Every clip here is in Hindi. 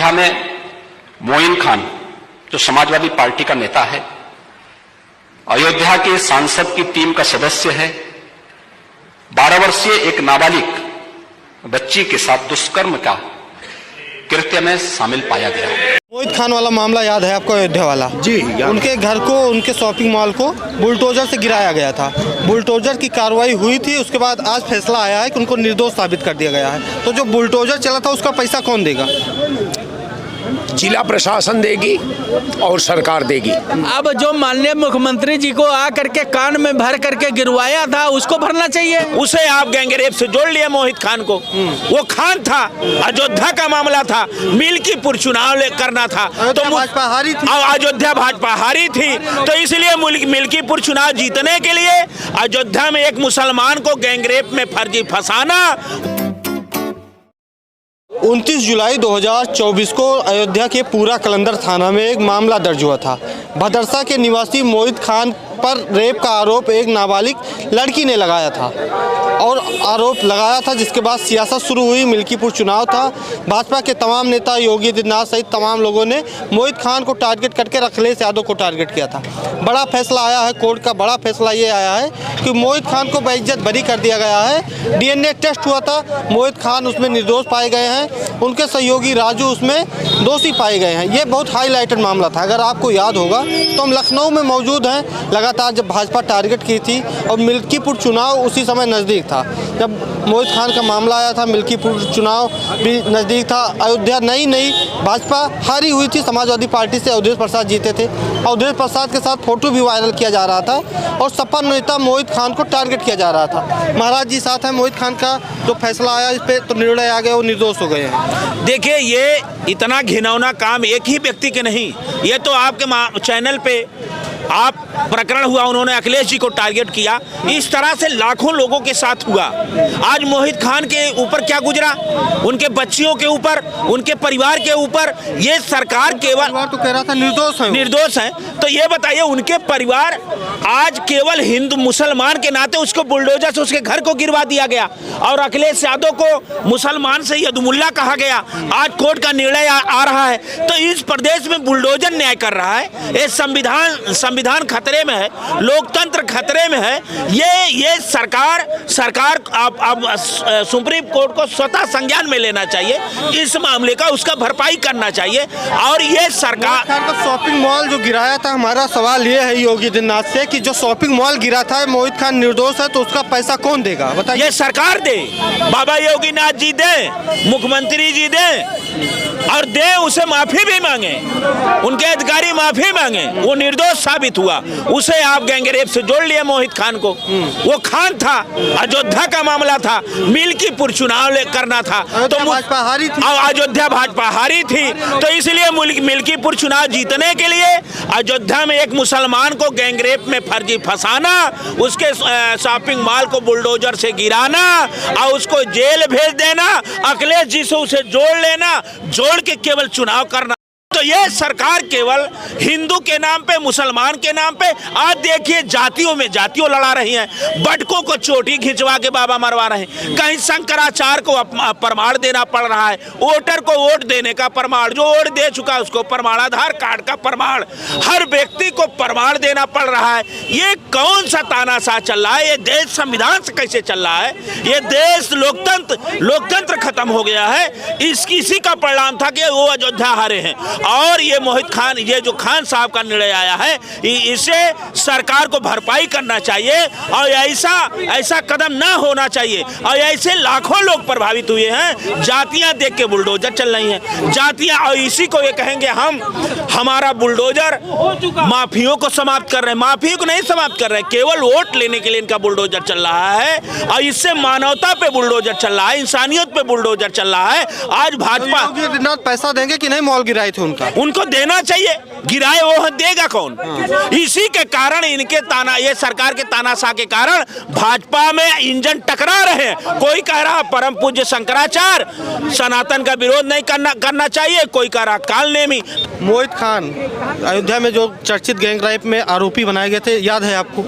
अयोध्या में मोइन खान जो समाजवादी पार्टी का नेता है, अयोध्या के सांसद की टीम का सदस्य है, 12 वर्षीय एक नाबालिग बच्ची के साथ दुष्कर्म का कृत्य में शामिल पाया गया। मोहित खान वाला मामला याद है आपको? अयोध्या वाला जी, उनके घर को, उनके शॉपिंग मॉल को बुलडोजर से गिराया गया था। बुलडोजर की कार्रवाई हुई थी, उसके बाद आज फैसला आया है कि उनको निर्दोष साबित कर दिया गया है। तो जो बुलडोजर चला था उसका पैसा कौन देगा? जिला प्रशासन देगी और सरकार देगी। अब जो माननीय मुख्यमंत्री जी को आकर के कान में भर करके गिरवाया था उसको भरना चाहिए। उसे आप गैंगरेप से जोड़ लिया मोहित खान को। वो खान था, अयोध्या का मामला था, मिल्कीपुर चुनाव करना था तो भाजपा हारी थी। अयोध्या भाजपा हारी थी तो इसलिए मिल्कीपुर चुनाव जीतने के लिए अयोध्या में एक मुसलमान को गैंगरेप में फर्जी फंसाना। 29 जुलाई 2024 को अयोध्या के पूरा कलंदर थाना में एक मामला दर्ज हुआ था। भदरसा के निवासी मोहित खान पर रेप का आरोप एक नाबालिग लड़की ने लगाया था और आरोप लगाया था, जिसके बाद सियासत शुरू हुई। मिल्कीपुर चुनाव था। भाजपा के तमाम नेता, योगी आदित्यनाथ सहित तमाम लोगों ने मोहित खान को टारगेट करके अखिलेश यादव को टारगेट किया था। बड़ा फैसला आया है, कोर्ट का बड़ा फैसला ये आया है कि मोहित खान को बेइज्जत बरी कर दिया गया है। DNA टेस्ट हुआ था, मोहित खान उसमें निर्दोष पाए गए हैं, उनके सहयोगी राजू उसमें दोषी पाए गए हैं। ये बहुत हाईलाइटेड मामला था। अगर आपको याद होगा तो हम लखनऊ में मौजूद हैं लगातार जब भाजपा टारगेट की थी और मिल्कीपुर चुनाव उसी समय नज़दीक था। जब मोहित खान का मामला आया था, मिल्कीपुर चुनाव भी नज़दीक था। अयोध्या नई भाजपा हारी हुई थी समाजवादी पार्टी से, अवधेश प्रसाद जीते थे। अवधेश प्रसाद के साथ फोटो भी वायरल किया जा रहा था और सपा नेता मोहित खान को टारगेट किया जा रहा था। महाराज जी साथ हैं। मोहित खान का जो फैसला आया इस पर तो निर्णय आ गया, वो निर्दोष हो गए हैं। देखिए, ये इतना घिनौना काम एक ही व्यक्ति के नहीं, ये तो आपके चैनल पे आप प्रकरण हुआ, उन्होंने अखिलेश जी को टारगेट किया, इस तरह से लाखों लोगों के साथ हुआ। आज मोहित खान के ऊपर क्या गुजरा, उनके बच्चियों के ऊपर, उनके परिवार के ऊपर, ये सरकार केवल तो कह रहा था निर्दोष है। तो ये बताइए, उनके परिवार आज केवल हिंदू मुसलमान के नाते उसको बुलडोजर से उसके घर को गिरवा दिया गया और अखिलेश यादव को मुसलमान से यदुमुल्ला कहा गया। आज कोर्ट का निर्णय आ रहा है तो इस प्रदेश में बुलडोजर न्याय कर रहा है। ये संविधान खतरे में है, लोकतंत्र खतरे में है। ये सरकार अब सुप्रीम कोर्ट को स्वतः संज्ञान में लेना चाहिए, इस मामले का उसका भरपाई करना चाहिए। और ये सरकार का शॉपिंग मॉल जो गिराया था, हमारा सवाल ये है योगी आदित्यनाथ से कि जो शॉपिंग मॉल गिरा था, मोहित खान निर्दोष है तो उसका पैसा कौन देगा बताइए? ये सरकार दे, बाबा योगीनाथ जी दे, मुख्यमंत्री जी दे और दे, उसे माफी भी मांगे, उनके अधिकारी माफी मांगे। वो निर्दोष साबित हुआ, उसे आप गैंगरेप से जोड़ लिया मोहित खान को। वो खान था, अयोध्या का मामला था, मिल्कीपुर चुनाव करना था तो भाजपा हारी थी। अयोध्या भाजपा हारी थी तो इसलिए मिल्कीपुर चुनाव जीतने के लिए अयोध्या में एक मुसलमान को गैंगरेप में फर्जी फंसाना, उसके शॉपिंग मॉल को बुलडोजर से गिराना और उसको जेल भेज देना, अखिलेश जी से उसे जोड़ लेना, जोड़ के केवल चुनाव करना। तो ये सरकार केवल हिंदू के नाम पे, मुसलमान के नाम पे, आज देखिए जातियों लड़ा रही हैं। बटकों को चोटी खिंचवा के बाबा मरवा रहे हैं। कहीं शंकराचार्य को प्रमाण देना पड़ रहा है, वोटर को वोट देने का प्रमाण, जो वोट दे चुका उसको प्रमाण, आधार कार्ड का प्रमाण, हर व्यक्ति को प्रमाण देना पड़ रहा है। ये कौन सा तानाशाह चल रहा है? ये देश संविधान से कैसे चल रहा है? ये देश लोकतंत्र खत्म हो गया है। इसी का परिणाम था कि वो अयोध्या हारे हैं। और ये मोहित खान, ये जो खान साहब का निर्णय आया है, इसे सरकार को भरपाई करना चाहिए और ऐसा कदम ना होना चाहिए। और ऐसे लाखों लोग प्रभावित हुए हैं। जातियां देख के बुलडोजर चल रही हैं, जातियां, और इसी को ये कहेंगे हमारा बुलडोजर माफियों को समाप्त कर रहे हैं। माफियों को नहीं समाप्त कर रहे हैं, केवल वोट लेने के लिए इनका बुलडोजर चल रहा है और इससे मानवता पे बुलडोजर चल रहा है, इंसानियत पे बुलडोजर चल रहा है। आज भाजपा पैसा देंगे कि नहीं? मॉल गिराए थे उनको देना चाहिए, गिराए वो देगा कौन? इसी के कारण इनके ये सरकार के तानाशाह के कारण भाजपा में इंजन टकरा रहे हैं। कोई कह रहा परम पूज्य शंकराचार्य, सनातन का विरोध नहीं करना चाहिए, कोई कह रहा काल नेमी। मोहित खान अयोध्या में जो चर्चित गैंग रेप में आरोपी बनाए गए थे, याद है आपको?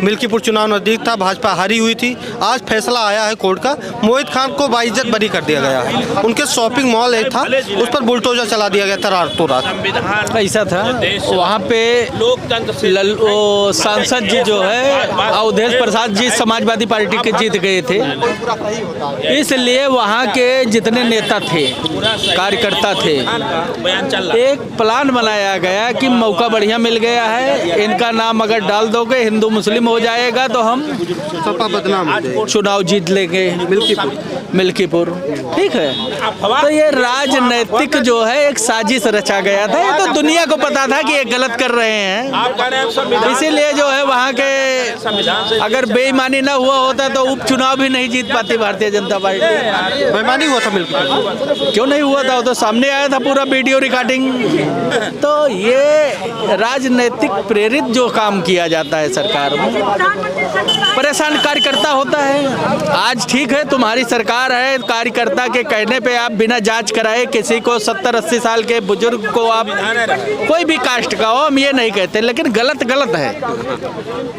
मिल्कीपुर चुनाव नजदीक था, भाजपा हारी हुई थी। आज फैसला आया है कोर्ट का, मोहित खान को बाइज्जत बरी कर दिया गया है। उनके शॉपिंग मॉल एक था, उस पर बुलडोजर चला दिया गया था रातों रात। ऐसा था वहाँ पे सांसद जी जो है अवधेश प्रसाद जी समाजवादी पार्टी के जीत गए थे, इसलिए वहाँ के जितने नेता थे, कार्यकर्ता थे, एक प्लान बनाया गया कि मौका बढ़िया मिल गया है, इनका नाम अगर डाल दोगे हिंदू मुस्लिम हो जाएगा तो हम सपा बदनाम हो जाएगी, चुनाव जीत लेंगे मिल्कीपुर। ठीक है, तो ये राजनीतिक जो है एक साजिश रचा गया था। ये तो दुनिया को पता था कि ये गलत कर रहे हैं, इसीलिए जो है वहाँ के अगर बेईमानी ना हुआ होता तो उपचुनाव भी नहीं जीत पाती भारतीय जनता पार्टी। बेईमानी हुआ था मिल्कीपुर, क्यों नहीं हुआ था? वो तो सामने आया था पूरा वीडियो रिकॉर्डिंग। तो ये राजनीतिक प्रेरित जो काम किया जाता है सरकार में, परेशान कार्यकर्ता होता है। आज ठीक है तुम्हारी सरकार है, कार्यकर्ता के कहने पे आप बिना जांच कराए किसी को 70-80 साल के बुजुर्ग को आप कोई भी कास्ट का हो, हम ये नहीं कहते, लेकिन गलत गलत है।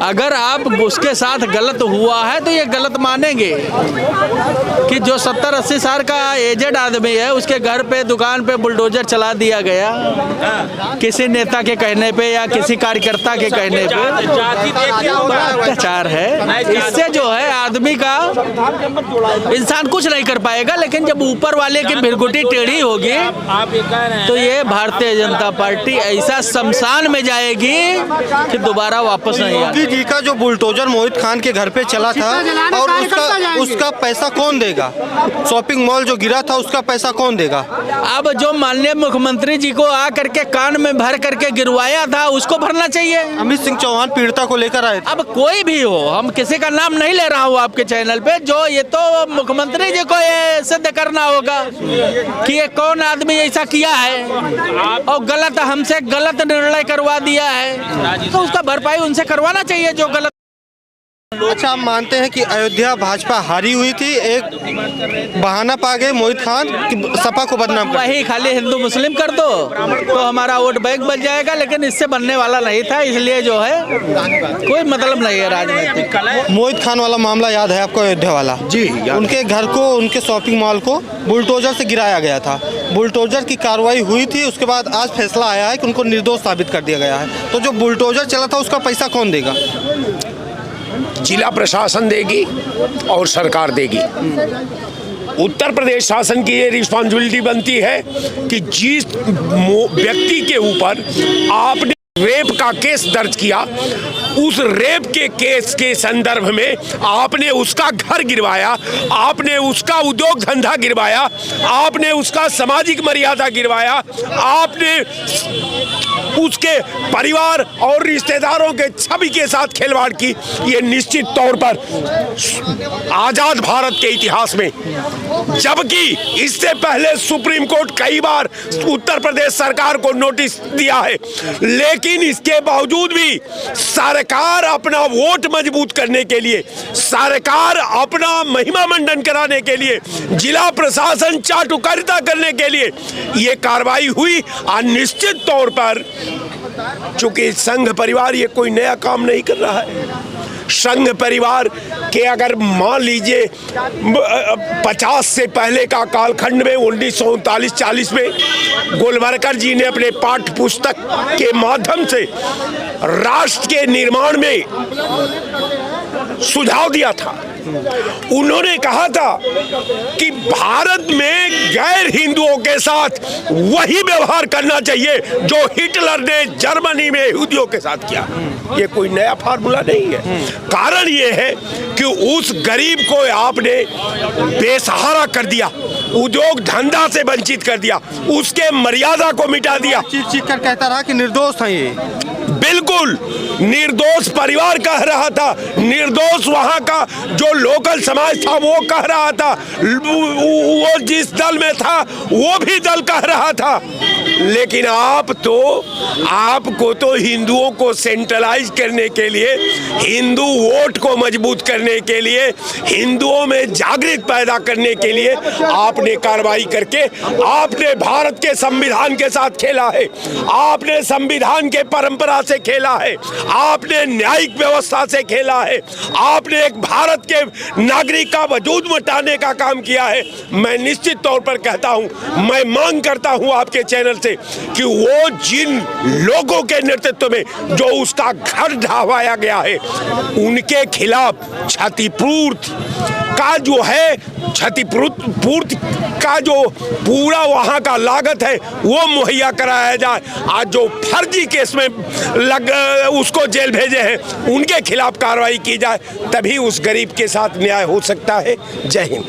अगर आप उसके साथ गलत हुआ है तो ये गलत मानेंगे कि जो 70-80 साल का एजेड आदमी है उसके घर पे दुकान पे बुलडोजर चला दिया गया किसी नेता के कहने पे या किसी कार्यकर्ता के कहने पे, अत्याचार है। इससे जो है आदमी का इंसान कुछ नहीं कर पाएगा, लेकिन जब ऊपर वाले की भिरगुटी टेढ़ी होगी तो ये भारतीय जनता पार्टी ऐसा शमशान में जाएगी कि दोबारा वापस नहीं आएगी। योगी जी का जो बुलडोजर मोहित खान के घर पे चला था और उसका पैसा कौन देगा? शॉपिंग मॉल जो गिरा था उसका पैसा कौन देगा? अब जो माननीय मुख्यमंत्री जी को आ करके कान में भर करके गिरवाया था उसको भरना चाहिए। अमित सिंह चौहान पीड़िता को लेकर आए थे। अब कोई भी हो, हम किसी का नाम नहीं ले रहा हूँ आपके चैनल पे, जो ये तो मुख्यमंत्री जी को ये सिद्ध करना होगा कि ये कौन आदमी ऐसा किया है और गलत हमसे गलत निर्णय करवा दिया है, तो उसका भरपाई उनसे करवाना चाहिए जो गलत। अच्छा, आप मानते हैं कि अयोध्या भाजपा हारी हुई थी, एक बहाना पा गए मोहित खान कि सपा को बदनाम कर? वही खाली हिंदू मुस्लिम कर दो तो हमारा वोट बैंक बन जाएगा, लेकिन इससे बनने वाला नहीं था, इसलिए जो है कोई मतलब नहीं है राजनीतिक। मोहित खान वाला मामला याद है आपको? अयोध्या वाला जी, उनके घर को, उनके शॉपिंग मॉल को बुलडोजर से गिराया गया था। बुलडोजर की कार्रवाई हुई थी, उसके बाद आज फैसला आया है कि उनको निर्दोष साबित कर दिया गया है। तो जो बुलडोजर चला था उसका पैसा कौन देगा? जिला प्रशासन देगी और सरकार देगी। उत्तर प्रदेश शासन की ये रिस्पॉन्सिबिलिटी बनती है कि जिस व्यक्ति के ऊपर आपने रेप का केस दर्ज किया, उस रेप के केस के संदर्भ में आपने उसका घर गिरवाया, आपने उसका उद्योग धंधा गिरवाया, आपने उसका सामाजिक मर्यादा गिरवाया, आपने उसके परिवार और रिश्तेदारों के छवि के साथ खिलवाड़ की। ये निश्चित तौर पर आजाद भारत के इतिहास में, जबकि इससे पहले सुप्रीम कोर्ट कई बार उत्तर प्रदेश सरकार को नोटिस दिया है, लेकिन इसके बावजूद भी सरकार अपना वोट मजबूत करने के लिए, सरकार अपना महिमा मंडन कराने के लिए, जिला प्रशासन चाटुकारिता करने के लिए ये कार्रवाई हुई। और निश्चित तौर पर चूंकि संघ परिवार ये कोई नया काम नहीं कर रहा है, संघ परिवार के अगर मान लीजिए 50 से पहले का कालखंड में 1939-40 में गोलवलकर जी ने अपने पाठ्य पुस्तक के माध्यम से राष्ट्र के निर्माण में सुझाव दिया था। उन्होंने कहा था कि भारत में गैर हिंदुओं के साथ वही व्यवहार करना चाहिए जो हिटलर ने जर्मनी में यहूदियों के साथ किया। ये कोई नया फार्मूला नहीं है। कारण ये है कि उस गरीब को आपने बेसहारा कर दिया, उद्योग धंधा से वंचित कर दिया, उसके मर्यादा को मिटा दिया। चीख चीख कर कहता रहा कि निर्दोष था ये। बिल्कुल निर्दोष परिवार कह रहा था, निर्दोष वहां का जो लोकल समाज था वो कह रहा था, वो जिस दल में था वो भी दल कह रहा था। लेकिन आपको तो हिंदुओं को सेंट्रलाइज करने के लिए, हिंदू वोट को मजबूत करने के लिए, हिंदुओं में जागृत पैदा करने के लिए आपने कार्रवाई करके आपने भारत के संविधान के साथ खेला है। आपने संविधान के परंपरा से से खेला है, आपने न्यायिक व्यवस्था से खेला है, आपने एक भारत के नागरिक का वजूद मिटाने का काम किया है। मैं निश्चित तौर पर कहता हूं, मैं मांग करता हूं आपके चैनल से कि वो जिन लोगों के नेतृत्व में जो उसका घर ढहवाया गया है, उनके खिलाफ क्षतिपूर्ति का जो है, क्षतिपूर्ति का जो पूरा वहां का लागत है वो मुहैया कराया जाए। आज जो फर्जी केस में उसको जेल भेजे हैं उनके खिलाफ कार्रवाई की जाए, तभी उस गरीब के साथ न्याय हो सकता है। जय हिंद।